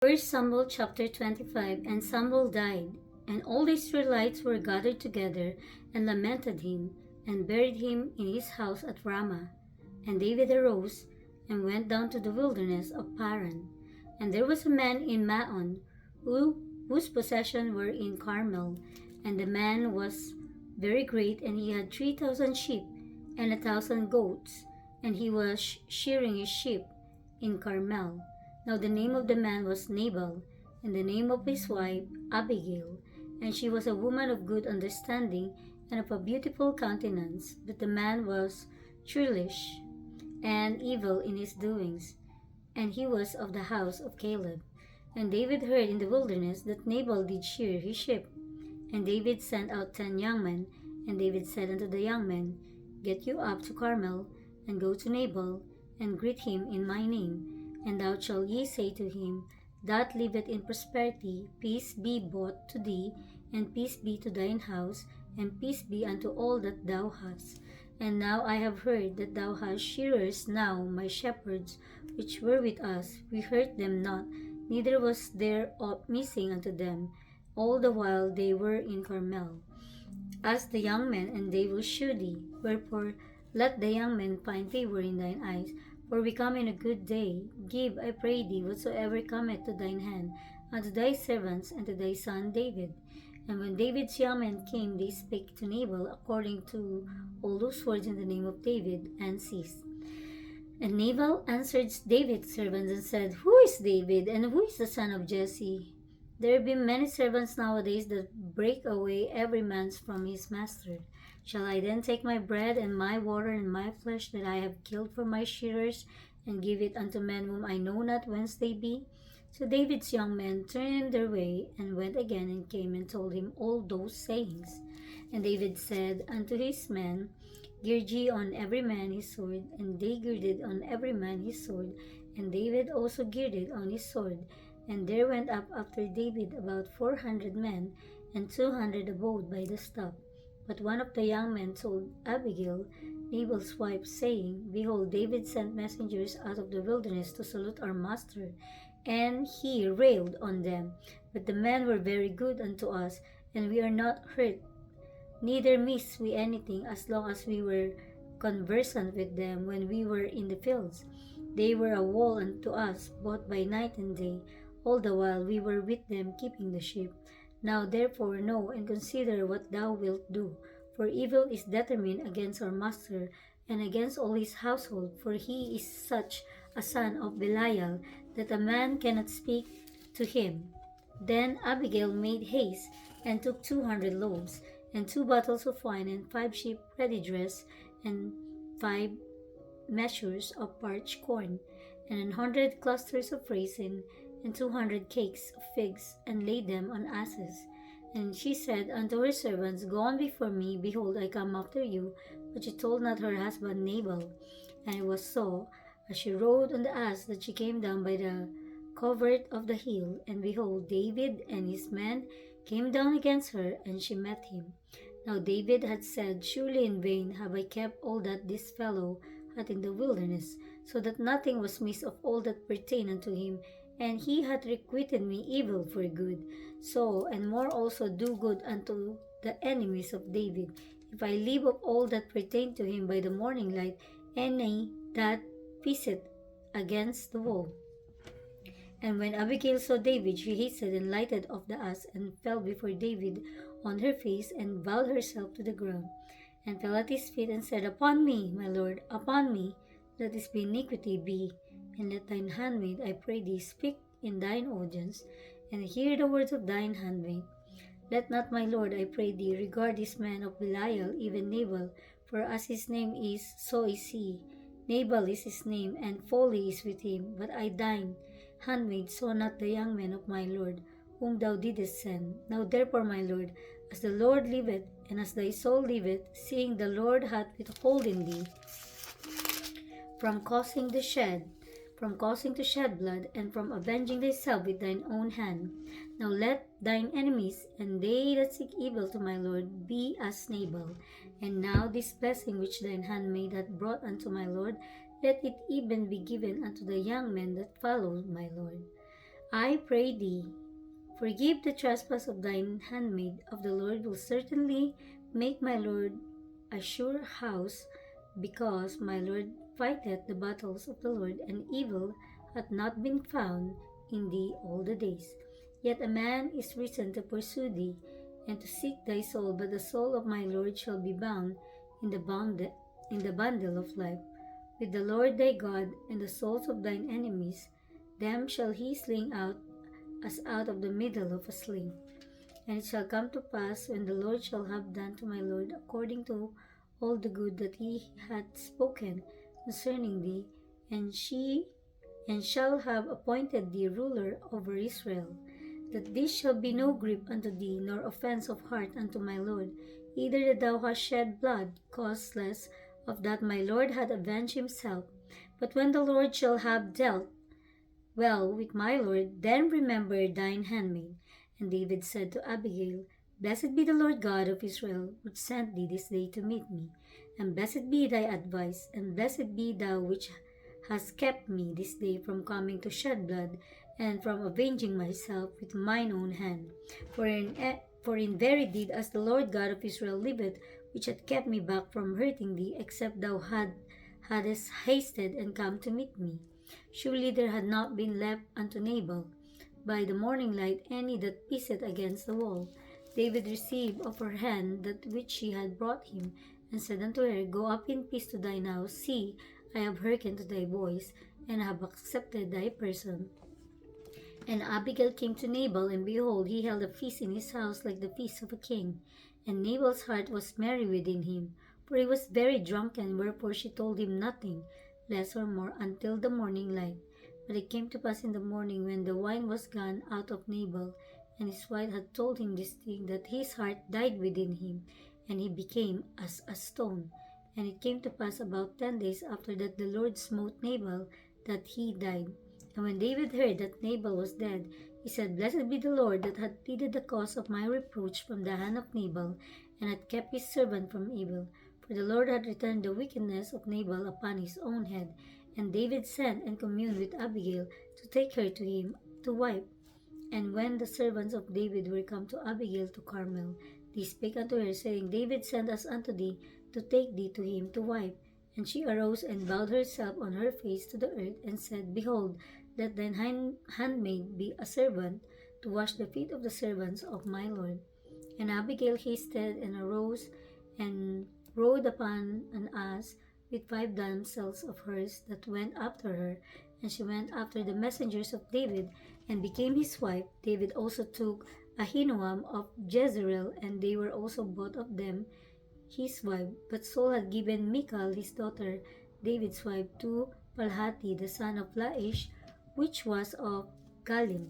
First Samuel chapter 25. And Samuel died, and all the Israelites were gathered together, and lamented him, and buried him in his house at Ramah. And David arose, and went down to the wilderness of Paran. And there was a man in Maon, whose possessions were in Carmel. And the man was very great, and he had 3,000 sheep, and 1,000 goats, and he was shearing his sheep in Carmel. Now the name of the man was Nabal, and the name of his wife Abigail, and she was a woman of good understanding and of a beautiful countenance. But the man was churlish and evil in his doings, and he was of the house of Caleb. And David heard in the wilderness that Nabal did shear his sheep. And David sent out 10 young men, and David said unto the young men, Get you up to Carmel, and go to Nabal, and greet him in my name. And thou shalt ye say to him, That liveth in prosperity, peace be both to thee, and peace be to thine house, and peace be unto all that thou hast. And now I have heard that thou hast shearers now, my shepherds, which were with us, we hurt them not, neither was there aught missing unto them, all the while they were in Carmel. Ask the young men, and they will shear thee. Wherefore let the young men find favor in thine eyes, for we come in a good day. Give, I pray thee, whatsoever cometh to thine hand, unto thy servants and to thy son David. And when David's young men came, they spake to Nabal according to all those words in the name of David, and ceased. And Nabal answered David's servants and said, Who is David, and who is the son of Jesse? There be many servants nowadays that break away every man from his master. Shall I then take my bread and my water and my flesh that I have killed for my shearers, and give it unto men whom I know not whence they be? So David's young men turned their way, and went again, and came and told him all those sayings. And David said unto his men, Gird ye on every man his sword. And they girded on every man his sword, and David also girded on his sword. And there went up after David about 400 men, and 200 abode by the staff. But one of the young men told Abigail, Nabal's wife, saying, Behold, David sent messengers out of the wilderness to salute our master. And he railed on them. But the men were very good unto us, and we are not hurt, neither miss we anything, as long as we were conversant with them when we were in the fields. They were a wall unto us, both by night and day, all the while we were with them keeping the sheep. Now therefore know and consider what thou wilt do, for evil is determined against our master, and against all his household, for he is such a son of Belial, that a man cannot speak to him. Then Abigail made haste, and took 200 loaves, and 2 bottles of wine, and 5 sheep ready dressed, and 5 measures of parched corn, and 100 clusters of raisin, and 200 cakes of figs, and laid them on asses. And she said unto her servants, Go on before me, behold, I come after you. But she told not her husband Nabal. And it was so, as she rode on the ass, that she came down by the covert of the hill, and behold, David and his men came down against her, and she met him. Now David had said, Surely in vain have I kept all that this fellow hath in the wilderness, so that nothing was missed of all that pertained unto him, and he hath requited me evil for good. So, and more also do good unto the enemies of David, if I leave of all that pertained to him by the morning light any that pisseth against the wall. And when Abigail saw David, she hasted and lighted off the ass, and fell before David on her face, and bowed herself to the ground, and fell at his feet, and said, Upon me, my lord, upon me, let this iniquity be, and let thine handmaid, I pray thee, speak in thine audience, and hear the words of thine handmaid. Let not my lord, I pray thee, regard this man of Belial, even Nabal, for as his name is, so is he. Nabal is his name, and folly is with him. But I thine handmaid saw not the young men of my lord, whom thou didst send. Now therefore, my lord, as the Lord liveth, and as thy soul liveth, seeing the Lord hath withholden thee from causing to shed blood, and from avenging thyself with thine own hand. Now let thine enemies, and they that seek evil to my lord, be as Nabal. And now this blessing which thine handmaid hath brought unto my lord, let it even be given unto the young men that follow my lord. I pray thee, forgive the trespass of thine handmaid. Of the Lord will certainly make my Lord a sure house, because my Lord fighteth the battles of the Lord, and evil hath not been found in thee all the days. Yet a man is risen to pursue thee, and to seek thy soul, but the soul of my Lord shall be bound in the bundle of life with the Lord thy God, and the souls of thine enemies, them shall he sling out as out of the middle of a sling. And it shall come to pass, when the Lord shall have done to my Lord according to all the good that he hath spoken concerning thee, and shall have appointed thee ruler over Israel, that this shall be no grief unto thee, nor offense of heart unto my Lord, either that thou hast shed blood causeless, of that my Lord hath avenged himself. But when the Lord shall have dealt well with my Lord, then remember thine handmaid. And David said to Abigail, Blessed be the Lord God of Israel, which sent thee this day to meet me. And blessed be thy advice, and blessed be thou which hast kept me this day from coming to shed blood, and from avenging myself with mine own hand. For in very deed, as the Lord God of Israel liveth, which hath kept me back from hurting thee, except thou hadst hasted and come to meet me. Surely there had not been left unto Nabal by the morning light any that pissed against the wall. David received of her hand that which she had brought him, and said unto her, Go up in peace to thine house. See, I have hearkened to thy voice, and have accepted thy person. And Abigail came to Nabal, and behold, he held a feast in his house like the feast of a king. And Nabal's heart was merry within him, for he was very drunken, wherefore she told him nothing, less or more, until the morning light. But it came to pass in the morning, when the wine was gone out of Nabal, and his wife had told him this thing, that his heart died within him, and he became as a stone. And it came to pass about 10 days after that the Lord smote Nabal, that he died. And when David heard that Nabal was dead, he said, Blessed be the Lord, that hath pleaded the cause of my reproach from the hand of Nabal, and hath kept his servant from evil. For the Lord had returned the wickedness of Nabal upon his own head. And David sent and communed with Abigail to take her to him to wife. And when the servants of David were come to Abigail to Carmel, they spake unto her, saying, David sent us unto thee to take thee to him to wife. And she arose and bowed herself on her face to the earth, and said, Behold, let thine handmaid be a servant, to wash the feet of the servants of my Lord. And Abigail hasted and arose, and rode upon an ass with 5 damsels of hers that went after her. And she went after the messengers of David, and became his wife. David also took Ahinoam of Jezreel, and they were also both of them his wife. But Saul had given Michal his daughter, David's wife, to Palhati the son of Laish, which was of Galim.